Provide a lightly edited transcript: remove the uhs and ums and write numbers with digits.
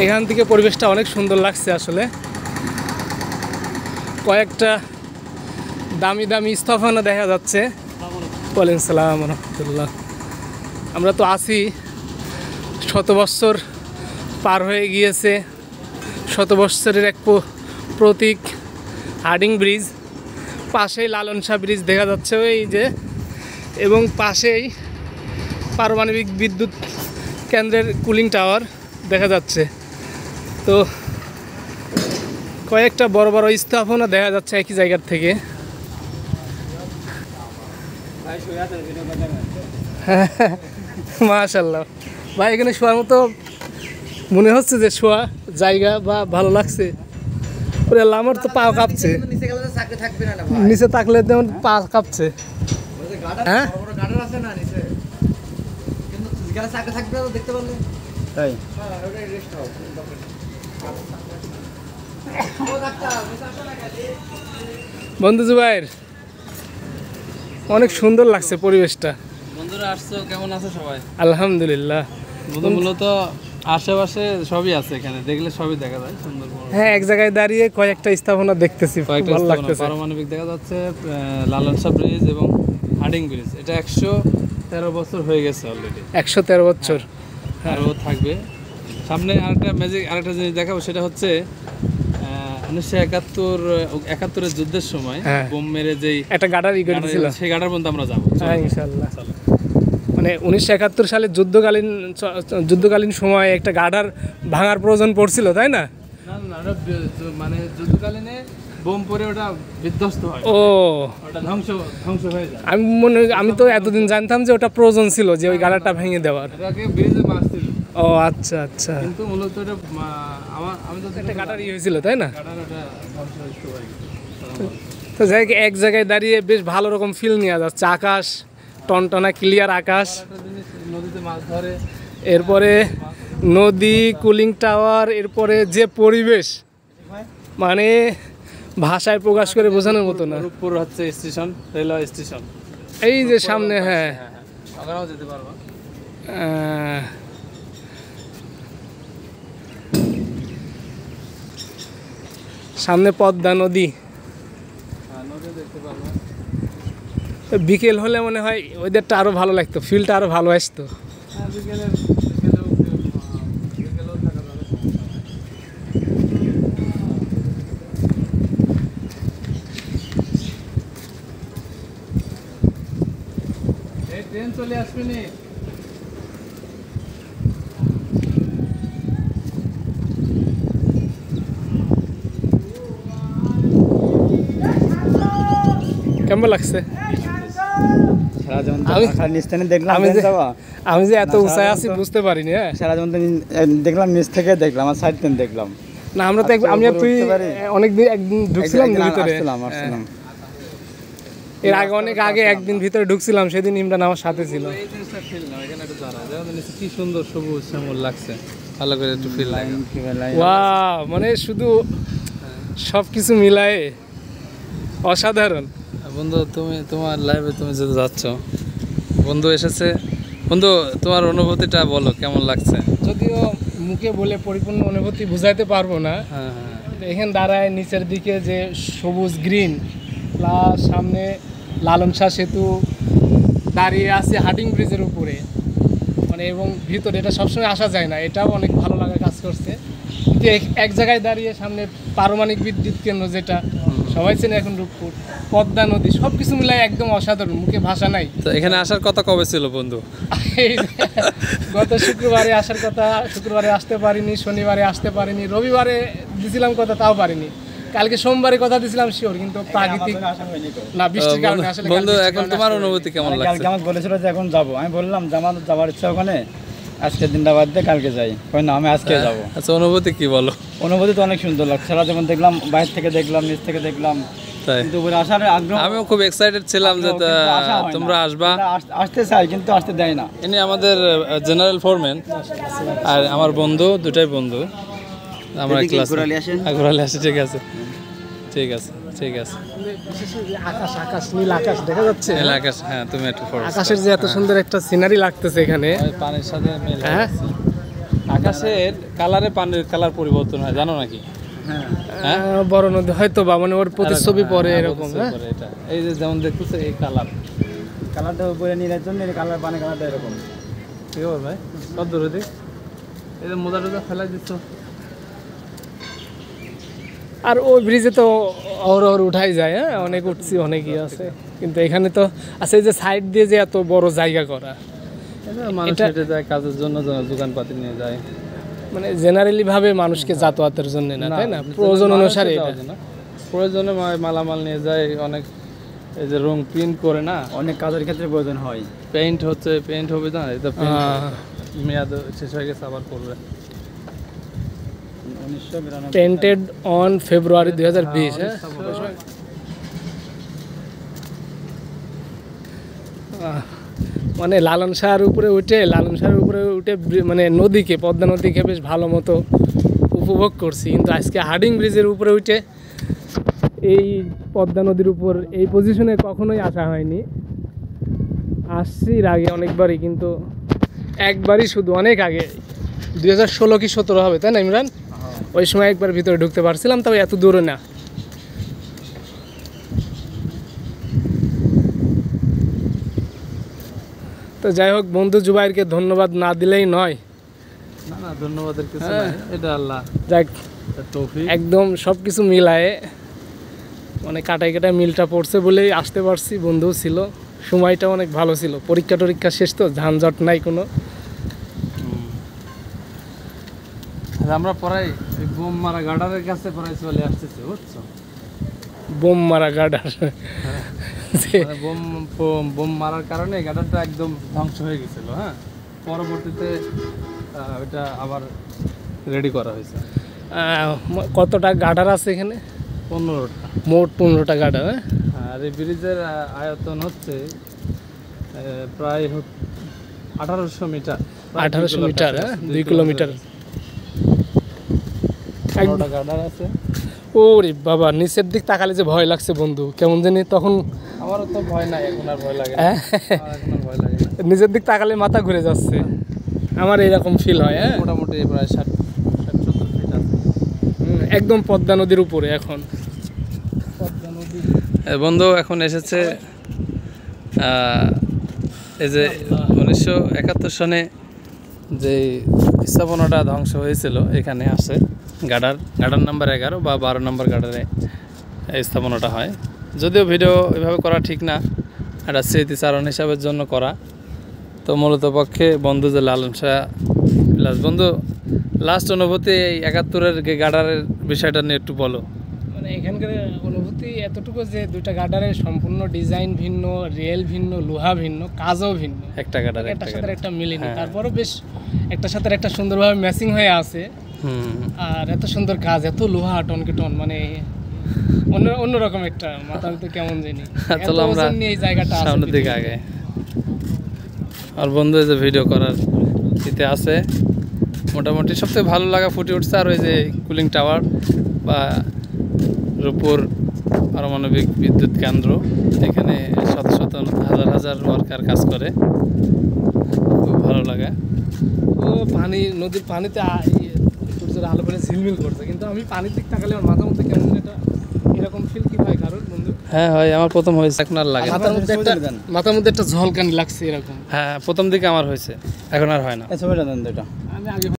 এখান থেকে পরিবেশটা অনেক সুন্দর লাগছে আসলে। কয়েকটা দামি দামি স্থাপনা দেখা যাচ্ছে। ওয়ালাইকুম আসসালাম রহমতুল্লাহ। আমরা তো আছি, শত বৎসর পার হয়ে গিয়েছে, শত বৎসরের এক প্রতীক হার্ডিং ব্রিজ। পাশেই লালন শাহ ব্রিজ দেখা যাচ্ছে ওই যে, এবং পাশেই পারমাণবিক বিদ্যুৎ কেন্দ্রের কুলিং টাওয়ার দেখা যাচ্ছে। তো কয়েকটা বড় বড় স্থাপনা দেখা যাচ্ছে একই জায়গার থেকে। মাশাআল্লাহ ভাই, এখানে শোয়ার মতো মনে হচ্ছে যে শোয়া জায়গা বা ভালো লাগছে। আমার তো পা কাঁপছে, নিচে থাকলে যেমন পা কাঁপছে। হ্যাঁ বন্ধু জুবাইর, অনেক সুন্দর লাগছে পরিবেশটা। বন্ধুরা আসছো, কেমন আছে সবাই? আলহামদুলিল্লাহ। মূলত আশেপাশে সবই আছে, এখানে দেখলে সবই দেখা যায় সুন্দর। হ্যাঁ, এক জায়গায় দাঁড়িয়ে কয়েকটা স্থাপনা দেখতেছি, ভালো লাগতেছে। পারমাণবিক দেখা যাচ্ছে, লালন শাহ ব্রিজ এবং হার্ডিং ব্রিজ। এটা 113 বছর হয়ে গেছে অলরেডি। 113 বছর আরও থাকবে। সামনে আরেকটা জিনিস দেখাবো, সেটা হচ্ছে 1971-71 যুদ্ধের সময় বোম মেরে যেই একটা গাডার করেছিল, সেই গাডার পর্যন্ত আমরা যাবো ইনশাআল্লাহ। মানে 1971 সালে যুদ্ধকালীন সময় একটা গাডার ভাঙার প্রয়োজন পড়ছিল, তাই না? মানে যুদ্ধকালীনে বোম পড়ে ওটা বিধ্বস্ত হয়, ও ওটা ধ্বংস হয়ে যায়। আমি তো এতদিন জানতাম যে ওটা প্রয়োজন ছিল, যে ওই গাডারটা ভেঙে দেওয়ার। এটাকে ব্রিজে মারছিল। ও আচ্ছা আচ্ছা, কিন্তু মূলত এটা আমি তো একটা গাডার হয়েছিল, তাই না? গাডার ওটা ধ্বংস হয়ে গেছে। তো যাই, এক জায়গায় দাঁড়িয়ে বেশ ভালো রকম ফিল নেওয়া যাচ্ছে। আকাশ টনটনা ক্লিয়ার আকাশ, নদীতে মাছ ধরে, এরপরে নদী, কুলিং টাওয়ার, এরপরে যে পরিবেশ, মানে ভাষায় প্রকাশ করে বোঝানোর মতো না। রূপপুর হচ্ছে স্টেশন, রেলওয়ে স্টেশন, এই যে সামনে। হ্যাঁ, ওখানেও যেতে পারবো। সামনে পদ্মা নদী, দেখতে পারবো। বিকেল হলে মনে হয় ওয়েদারটা আরো ভালো লাগতো, ফিলটা আরো ভালো আসতো। ট্রেন চলে আসবে নি। কেমন লাগছে? আমি যে এত উঁচায় আছি বুঝতে পারিনি। হ্যাঁ, সারা জীবন দেখলাম, নিচ থেকে দেখলাম, আর সাইড থেকে দেখলাম না। আমরা তো আমি আর তুই অনেকদিন একদিন ঢুকছিলাম ভিতরে, এর আগে অনেক আগে একদিন ভিতরে ঢুকছিলাম, সেদিন ইমরান আমার সাথে ছিল। কি সুন্দর সবুজ শ্যামল লাগছে, ভালো করে একটু ফিল লাগে। ওয়াও, মানে শুধু সবকিছু মিলায়ে অসাধারণ। বন্ধু, তোমার লাইভে তুমি যেতে যাচ্ছ, বন্ধু এসেছে। বন্ধু, তোমার অনুভূতিটা বলো, কেমন লাগছে? যদিও মুখে বলে পরিপূর্ণ অনুভূতি বুঝাইতে পারবো না। এখানে দাঁড়ায় নিচের দিকে যে সবুজ গ্রিন, প্লাস সামনে লালন শাহ সেতু দাঁড়িয়ে আছে হার্ডিং ব্রিজের উপরে, মানে এবং ভিতরে এটা সবসময় আসা যায় না, এটাও অনেক ভালো লাগা কাজ করছে। কিন্তু এক জায়গায় দাঁড়িয়ে সামনে পারমাণবিক বিদ্যুৎ কেন্দ্র, যেটা সবাই চেনে এখন, রূপপুর, পদ্মা নদী, সব কিছু মিলাই একদম অসাধারণ, মুখে ভাষা নাই। তো এখানে আসার কথা কবে ছিল বন্ধু? গত শুক্রবারে আসার কথা, শুক্রবারে আসতে পারিনি, শনিবারে আসতে পারিনি, রবিবারে দিছিলাম কথা, তাও পারিনি। কালকে সোমবারে কথা দিছিলাম শিওর, কিন্তু প্রাকৃতিক না, বৃষ্টির কারণে আসলে। বন্ধু, এখন তোমার অনুভূতি কেমন লাগছে? কালকে আমার বলেছিল যে এখন যাবো, আমি বললাম যে আমার যাওয়ার ইচ্ছা ওখানে, আজকে দিনটা বাদ দিয়ে কালকে যাই। না, আমি আজকে যাবো। আচ্ছা, অনুভূতি কি বলো? অনুভূতি তো অনেক সুন্দর লাগছে, সারা যখন দেখলাম, বাইরে থেকে দেখলাম, নিচ থেকে দেখলাম, কিন্তু আসার আগ্রহ, আমিও খুব এক্সাইটেড ছিলাম যে তোমরা আসবা। আসতে চাই কিন্তু আসতে দেয় না। ইনি আমাদের জেনারেল ফোরম্যান, আর আমার বন্ধু, দুটাই বন্ধু। আমরা ক্লাস ঘোরালে আসি। ঠিক আছে, ঠিক আছে, ঠিক আছে। আকাশ, আকাশ, নীল আকাশ দেখা যাচ্ছে। নীল আকাশ, হ্যাঁ। তুমি একটু আকাশের যে এত সুন্দর একটা সিনারি লাগতেছে এখানে, পানির সাথে মিল। হ্যাঁ, আকাশের কালারে পানির কালার পরিবর্তন হয়, জানো নাকি? হ্যাঁ বড় নদী হয়তো বা মানে ওর প্রতিচ্ছবি পরে এরকম। হ্যাঁ পরে এটা এই যে যেমন দেখতেছে এই কালার, কালারটা উপরে নীলের জন্য কালার পানি কালারটা এরকম। কি খবর ভাই? কত দূরে দেখ, এই যে মোজা টোজা ফেলাই দিচ্ছ। আর ওই ব্রিজে তো অহরহ উঠাই যায়, হ্যাঁ অনেক উঠছি, অনেকই আছে, কিন্তু এখানে তো আছে এই যে সাইড দিয়ে যে এত বড় জায়গা করা, মানুষ হেঁটে যায় কাজের জন্য, দোকানপাতি নিয়ে যায়, মানে জেনারেলি ভাবে মানুষকে যাতায়াতের জন্য না, তাই না? প্রয়োজন অনুসারে এটা। প্রয়োজনে মালামাল নিয়ে যায় অনেক, এই যে রং প্রিন্ট করে না, অনেক কাজের ক্ষেত্রে প্রয়োজন হয়। পেইন্ট হচ্ছে, পেইন্ট হবে না, এটা মেয়াদ শেষ হয়ে গেছে, আবার করবে। 1992 পেন্টেড অন ফেব্রুয়ারি 2020। হ্যাঁ মানে লালন শাহর উপরে উঠে মানে নদীকে, পদ্মা নদীকে বেশ ভালো মতো উপভোগ করছি, কিন্তু আজকে হার্ডিং ব্রিজের উপরে উঠে এই পদ্মা নদীর উপর এই পজিশনে কখনোই আসা হয়নি। আসছি এর আগে অনেকবারই, কিন্তু একবারই শুধু, অনেক আগে 2016 কি 17 হবে, তাই না ইমরান? ওই সময় একবার ভিতরে ঢুকতে পারছিলাম, তবে এত দূরে না। তো যাই হোক, বন্ধু জুবাইরকে ধন্যবাদ না দিলেই নয়। না না, ধন্যবাদের কিছু নাই, এটা আল্লাহ যাক, তৌফিক। একদম সব কিছু মিলায়ে মানে কাটায় মিলটা পড়ছে বলেই আসতে পারছি। বন্ধুও ছিল, সময়টা অনেক ভালো ছিল, পরীক্ষা টরীক্ষা শেষ তো, ঝানঝট নাই কোনো। আমরা পড়াই বোম মারা গার্ডারের কাছে পড়াই চলে আসতেছি, বুঝছো? বোম মারা গার্ডার, মানে বোম মারার কারণে গার্ডারটা একদম ধ্বংস হয়ে গেছিল। হ্যাঁ, পরবর্তীতে এটা আবার রেডি করা হয়েছে। কতটা গার্ডার আছে এখানে? 15টা, মোট 15টা গার্ডার। হ্যাঁ, আর এই ব্রিজের আয়তন হচ্ছে প্রায় 1800 মিটার। 1800 মিটার, হ্যাঁ 2 কিলোমিটার। 15টা গার্ডার আছে। ওরে বাবা, নিচের দিক তাকালে যে ভয় লাগছে বন্ধু, কেমন জানি তখন। আমারও তো ভয় নাই, এখন আর ভয় লাগে না। এখন আর ভয় লাগে না। নিচের দিক তাকালে মাথা ঘুরে যাচ্ছে, আমার এরকম ফিল হয়। হ্যাঁ, মোটামুটি প্রায় 60-70 ফিট আছে। একদম পদ্মা নদীর উপরে এখন। বন্ধু এখন এসেছে এই যে 1971 সনে যে স্থাপনাটা ধ্বংস হয়েছিল, এখানে আসে গার্ডার নাম্বার 11 বা 12 নম্বর গার্ডারে এই স্থাপনাটা হয়। যদিও ভিডিও এভাবে করা ঠিক না, একটা স্মৃতিচারণ হিসাবের জন্য করা। তো মূলত পক্ষে বন্ধু যে লালন শাহ প্লাস, বন্ধু লাস্ট অনুভূতি এই 71-এর গার্ডারের বিষয়টা নিয়ে একটু বলো। মানে এখানকার অনুভূতি এতটুকু যে দুইটা গার্ডারের সম্পূর্ণ ডিজাইন ভিন্ন, রেল ভিন্ন, লোহা ভিন্ন, কাজও ভিন্ন, একটা গার্ডার একটার সাথে একটা মিলেনি, তারপরও বেশ একটার সাথে একটা সুন্দরভাবে ম্যাচিং হয়ে আছে। আর এত সুন্দর কাজ, এত লোহা টনকে টন, মানে অন্যরকম একটা মাথা তো কেমন জানি। চলো আমরা এই জায়গাটা সামনের দিকে আগে। আর বন্ধু যে ভিডিও করার ইতে আছে, মোটামুটি সবথেকে ভালো লাগা ফুটে উঠছে। আর ওই যে কুলিং টাওয়ার বা রূপপুর পারমাণবিক বিদ্যুৎ কেন্দ্র, এখানে শত শত হাজার হাজার ওয়ার্কার কাজ করে, খুব ভালো লাগে। ও পানি, নদীর পানিতে সূর্যের আলো করে ঝিলমিল করছে, কিন্তু আমি পানির দিক তাকালে আমার মাথার মধ্যে কেমন এটা এরকম ফিল কি হয় কারণ বন্ধু? হ্যাঁ হয়, আমার প্রথম হয়েছে, এখন আর লাগে না। মাথার মধ্যে একটা ঝলকানি লাগছে এরকম। হ্যাঁ, প্রথম দিকে আমার হয়েছে, এখন আর হয় না। ছবিটা দেন, দুটো আমি আগে